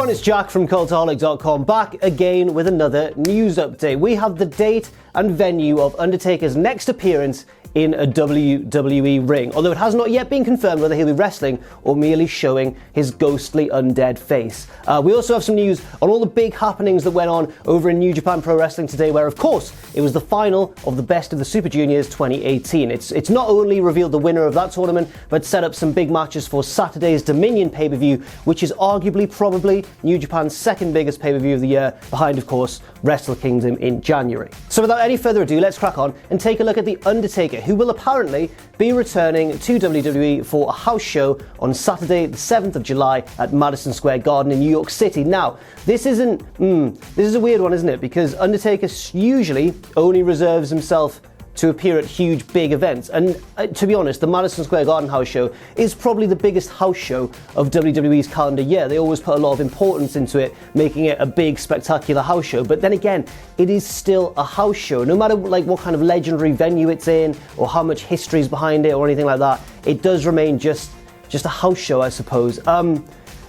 everyone, it's Jack from Cultaholic.com, back again with another news update. We have the date and venue of Undertaker's next appearance in a WWE ring, although it has not yet been confirmed whether he'll be wrestling or merely showing his ghostly undead face. We also have some news on all the big happenings that went on over in New Japan Pro Wrestling today, where of course it was the final of the Best of the Super Juniors 2018. It's not only revealed the winner of that tournament, but set up some big matches for Saturday's Dominion pay-per-view, which is arguably probably New Japan's second biggest pay-per-view of the year, behind of course Wrestle Kingdom in January. So without any further ado, let's crack on and take a look at the Undertaker, who will apparently be returning to WWE for a house show on Saturday the 7th of July at Madison Square Garden in New York City. Now, this is a weird one, isn't it? Because Undertaker usually only reserves himself to appear at huge, big events. And to be honest, the Madison Square Garden house show is probably the biggest house show of WWE's calendar year. They always put a lot of importance into it, making it a big, spectacular house show. But then again, it is still a house show. No matter what kind of legendary venue it's in, or how much history is behind it, or anything like that, it does remain just a house show, I suppose.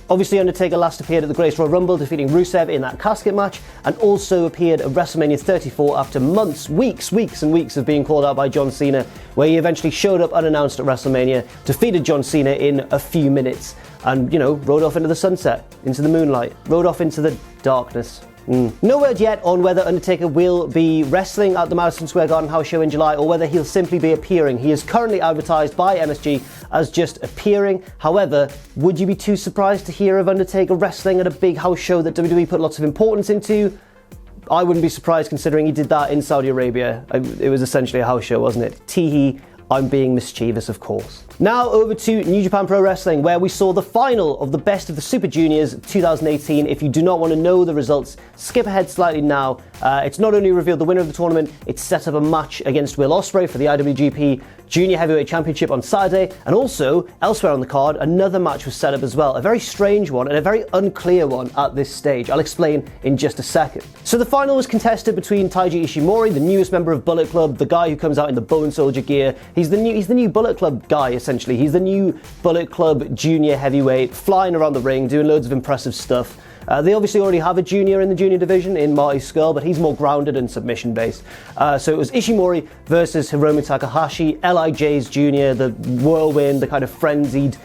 Obviously, Undertaker last appeared at the Great Royal Rumble, defeating Rusev in that casket match, and also appeared at WrestleMania 34 after months, weeks and weeks of being called out by John Cena, where he eventually showed up unannounced at WrestleMania, defeated John Cena in a few minutes, and, rode off into the sunset, into the moonlight, rode off into the darkness. No word yet on whether Undertaker will be wrestling at the Madison Square Garden house show in July, or whether he'll simply be appearing. He is currently advertised by MSG as just appearing. However, would you be too surprised to hear of Undertaker wrestling at a big house show that WWE put lots of importance into? I wouldn't be surprised, considering he did that in Saudi Arabia. It was essentially a house show, wasn't it? Teehee. I'm being mischievous, of course. Now over to New Japan Pro Wrestling, where we saw the final of the Best of the Super Juniors 2018. If you do not want to know the results, skip ahead slightly now. It's not only revealed the winner of the tournament, it's set up a match against Will Ospreay for the IWGP Junior Heavyweight Championship on Saturday, and also elsewhere on the card, another match was set up as well. A very strange one and a very unclear one at this stage. I'll explain in just a second. So the final was contested between Taiji Ishimori, the newest member of Bullet Club, the guy who comes out in the Bone Soldier gear. He's the new Bullet Club guy, essentially. He's the new Bullet Club Junior Heavyweight, flying around the ring, doing loads of impressive stuff. They obviously already have a junior in the junior division in Marty Scurll, but he's more grounded and submission based. So it was Ishimori versus Hiromu Takahashi, LIJ's junior, the whirlwind, the kind of frenzied,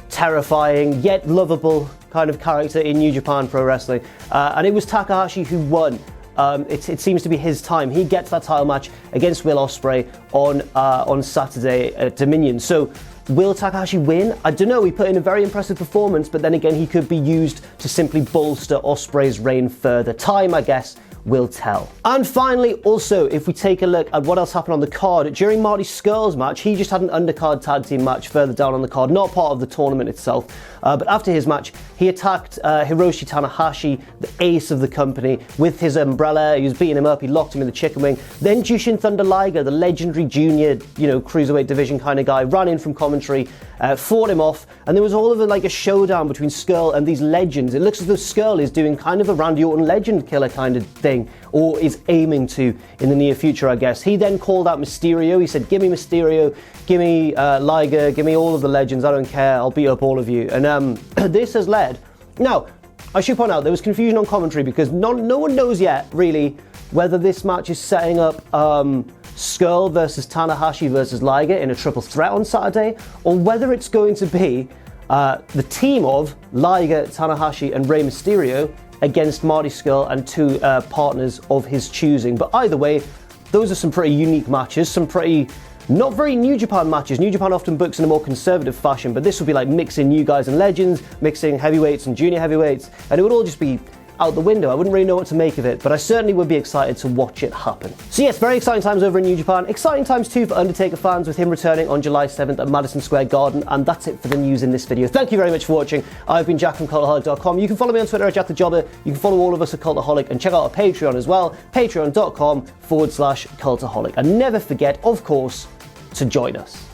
terrifying, yet lovable kind of character in New Japan Pro Wrestling. And it was Takahashi who won. It seems to be his time. He gets that title match against Will Ospreay on Saturday at Dominion. So will Takahashi win? I don't know. He put in a very impressive performance, but then again, he could be used to simply bolster Ospreay's reign further. Time, I guess, will tell. And finally, also, if we take a look at what else happened on the card, during Marty Scurll's match, he just had an undercard tag team match further down on the card, not part of the tournament itself. But after his match, he attacked Hiroshi Tanahashi, the ace of the company, with his umbrella. He was beating him up, he locked him in the chicken wing. Then Jushin Thunder Liger, the legendary junior, cruiserweight division kind of guy, ran in from commentary, fought him off, and there was all of a showdown between Scurll and these legends. It looks as though Scurll is doing kind of a Randy Orton legend killer kind of thing, or is aiming to in the near future, I guess. He then called out Mysterio. He said, "Give me Mysterio, give me Liger, give me all of the legends, I don't care, I'll beat up all of you." And this has led... Now, I should point out, there was confusion on commentary because no one knows yet, really, whether this match is setting up Scurll versus Tanahashi versus Liger in a triple threat on Saturday, or whether it's going to be the team of Liger, Tanahashi, and Rey Mysterio against Marty Scurll and two partners of his choosing. But either way, those are some pretty unique matches, some pretty not very New Japan matches. New Japan often books in a more conservative fashion, but this would be like mixing new guys and legends, mixing heavyweights and junior heavyweights, and it would all just be out the window. I wouldn't really know what to make of it, but I certainly would be excited to watch it happen. So yes, very exciting times over in New Japan. Exciting times too for Undertaker fans, with him returning on July 7th at Madison Square Garden. And that's it for the news in this video. Thank you very much for watching. I've been Jack from Cultaholic.com. You can follow me on Twitter at JackTheJobber. You can follow all of us at Cultaholic, and check out our Patreon as well, patreon.com/Cultaholic. And never forget, of course, to join us.